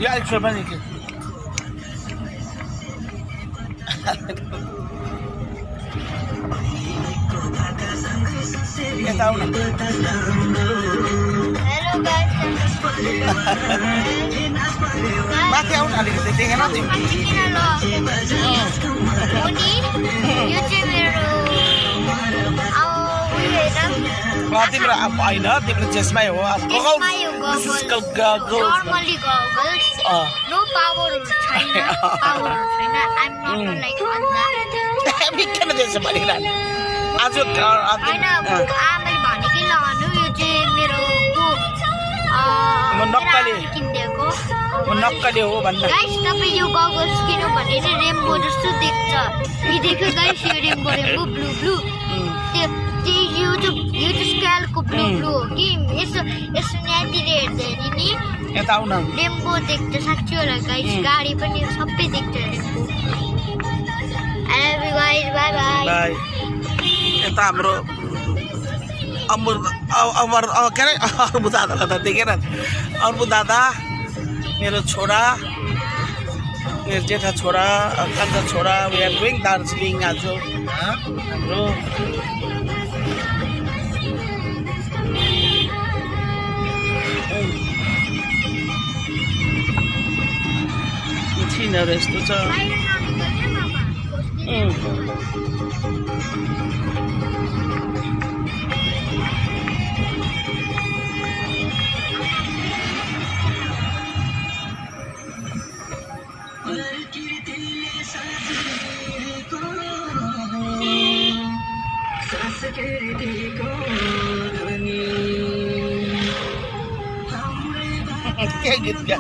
यो अलिक छोड पनि के यता आउन माथि आउन अलिकति देखेन तिम्रो होइन तिम्रो चेस्टमै हो किन त्यसो भनिरहनु आज नक्कले हो भन्न तपाईँ यो गगल्स किन्नु भने चाहिँ रेम्बो जस्तो देख्छ यो देख्यो गाइस यो रेम्बो रेम्बो ब्लू ब्लू यो चाहिँ स्क्यालको ब्लू ब्लू हो कि यसो यसो यहाँतिर हेर्दैन नि यता आउन रेम्बो देख्छ साँच्चै होला गाइस गाडी पनि सबै देख्छ rainbow hello guys by by यता हाम्रो के अरे अर्बु दादालाई त देखेन अर्बु दादा मेरो छोरा मेरो जेठा छोरा कान्छा छोरा वी आर गोइङ दार्जिलिङ आज हाम्रो छिनहरू यस्तो छ क्या गीत क्या